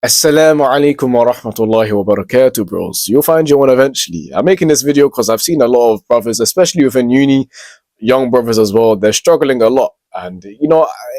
Assalamualaikum warahmatullahi wabarakatuh, bros. You'll find your one eventually. I'm making this video because I've seen a lot of brothers, especially within uni, young brothers as well, they're struggling a lot. And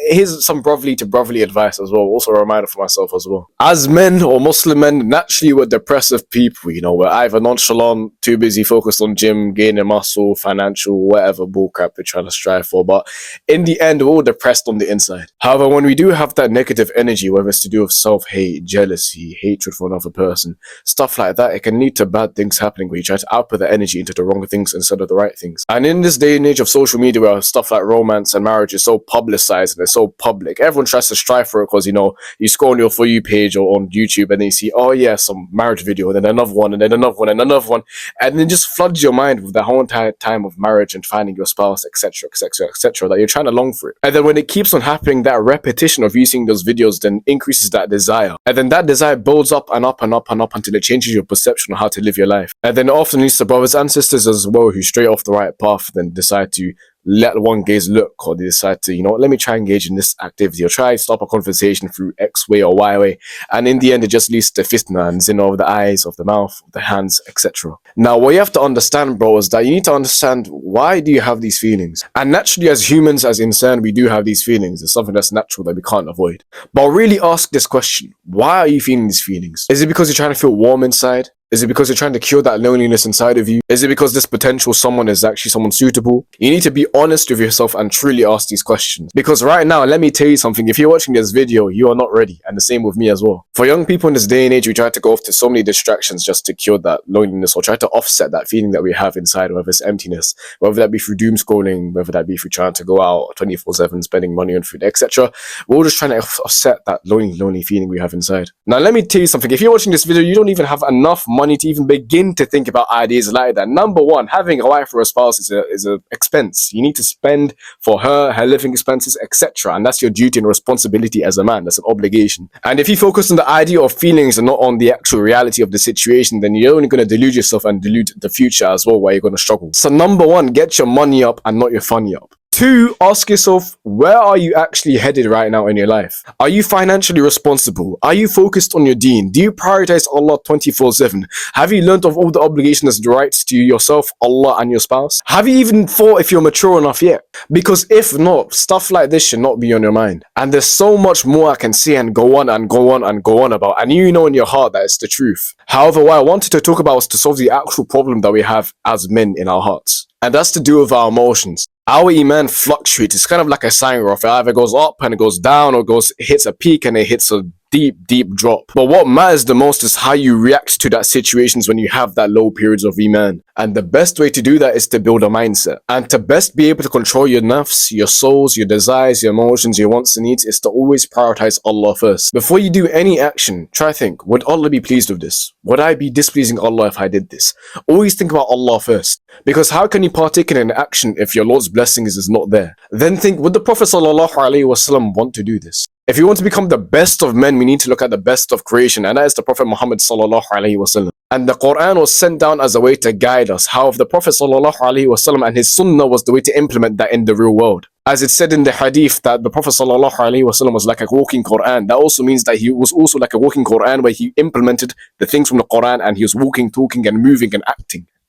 here's some brotherly to brotherly advice as well. Also a reminder for myself as well. As men or Muslim men, naturally we're depressive people. We're either nonchalant, too busy, focused on gym, gaining muscle, financial, whatever bullcrap we're trying to strive for. But in the end, we're all depressed on the inside. However, when we do have that negative energy, whether it's to do with self-hate, jealousy, hatred for another person, stuff like that, it can lead to bad things happening where you try to output the energy into the wrong things instead of the right things. And in this day and age of social media where stuff like romance and marriage is so publicized and it's so public, everyone tries to strive for it because you scroll on your For You page or on YouTube and then you see, oh yeah, some marriage video, and then another one, and then another one, and another one, and then just floods your mind with the whole entire time of marriage and finding your spouse, etc., etc., etc., that you're trying to long for it. And then when it keeps on happening, that repetition of you seeing those videos then increases that desire, and then that desire builds up and up and up and up until it changes your perception on how to live your life. And then it often leads to brothers and sisters as well who stray off the right path, then decide to let one gaze look, or they decide to, let me try engage in this activity or try to stop a conversation through X way or Y way. And in the end, it just leads to fitna and sin over the eyes, of the mouth, of the hands, etc. Now, what you have to understand, bro, is that you need to understand why do you have these feelings. And naturally, as humans, as insan, we do have these feelings. It's something that's natural that we can't avoid. But really ask this question: why are you feeling these feelings? Is it because you're trying to feel warm inside? Is it because you're trying to cure that loneliness inside of you? Is it because this potential someone is actually someone suitable? You need to be honest with yourself and truly ask these questions. Because right now, let me tell you something. If you're watching this video, you are not ready. And the same with me as well. For young people in this day and age, we try to go off to so many distractions just to cure that loneliness or try to offset that feeling that we have inside, whether it's emptiness, whether that be through doom scrolling, whether that be through trying to go out 24/7, spending money on food, etc. We're all just trying to offset that lonely feeling we have inside. Now, let me tell you something. If you're watching this video, you don't even have enough money to even begin to think about ideas like that. Number one, having a wife or a spouse is a expense. You need to spend for her living expenses, etc. And that's your duty and responsibility as a man. That's an obligation. And if you focus on the idea of feelings and not on the actual reality of the situation, then you're only going to delude yourself and delude the future as well, where you're going to struggle. So number one, get your money up and not your funny up. Two, ask yourself, where are you actually headed right now in your life? Are you financially responsible? Are you focused on your deen? Do you prioritize Allah 24/7? Have you learned of all the obligations and rights to yourself, Allah, and your spouse? Have you even thought if you're mature enough yet? Because if not, stuff like this should not be on your mind. And there's so much more I can say and go on and go on and go on about, and you know in your heart that it's the truth. However, what I wanted to talk about was to solve the actual problem that we have as men in our hearts. And that's to do with our emotions. Our iman fluctuates. It's kind of like a sine graph. It either goes up and it goes down, or hits a peak and it hits a deep drop. But what matters the most is how you react to that situations when you have that low periods of iman. And the best way to do that is to build a mindset. And to best be able to control your nafs, your souls, your desires, your emotions, your wants and needs, is to always prioritize Allah first. Before you do any action, try think, would Allah be pleased with this? Would I be displeasing Allah if I did this? Always think about Allah first. Because how can you partake in an action if your Lord's blessings is not there? Then think, would the Prophet ﷺ want to do this? If you want to become the best of men, we need to look at the best of creation, and that is the Prophet Muhammad ﷺ. And the Quran was sent down as a way to guide us. However, the Prophet ﷺ and his sunnah was the way to implement that in the real world. As it said in the hadith that the Prophet ﷺ was like a walking Quran. That also means that he was also like a walking Quran where he implemented the things from the Quran and he was walking, talking and moving and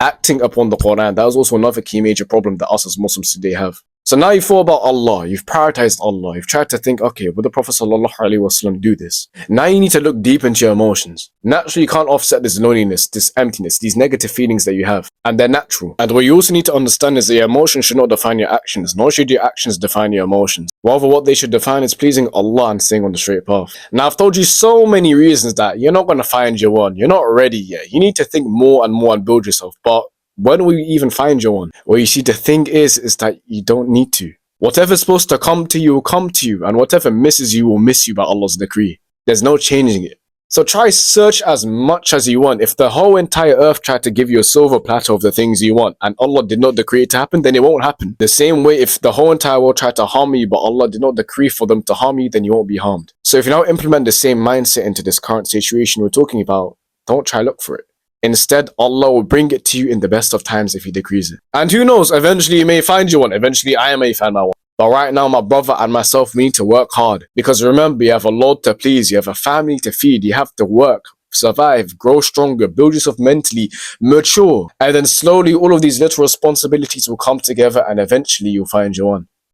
acting upon the Quran. That was also another key major problem that us as Muslims today have. So now you've thought about Allah, you've prioritized Allah, you've tried to think, okay, would the Prophet ﷺ do this? Now you need to look deep into your emotions. Naturally, you can't offset this loneliness, this emptiness, these negative feelings that you have, and they're natural. And what you also need to understand is that your emotions should not define your actions, nor should your actions define your emotions. Rather, what they should define is pleasing Allah and staying on the straight path. Now, I've told you so many reasons that you're not going to find your one, you're not ready yet. You need to think more and more and build yourself, but when will you even find your one? Well, you see, the thing is that you don't need to. Whatever's supposed to come to you will come to you, and whatever misses you will miss you by Allah's decree. There's no changing it. So try search as much as you want. If the whole entire earth tried to give you a silver platter of the things you want, and Allah did not decree it to happen, then it won't happen. The same way, if the whole entire world tried to harm you, but Allah did not decree for them to harm you, then you won't be harmed. So if you now implement the same mindset into this current situation we're talking about, don't try look for it. Instead, Allah will bring it to you in the best of times if He decrees it. And who knows, eventually you may find your one. Eventually I may find my one. But right now, my brother and myself, we need to work hard. Because remember, you have a Lord to please, you have a family to feed, you have to work, survive, grow stronger, build yourself mentally, mature. And then slowly all of these little responsibilities will come together and eventually you'll find your one.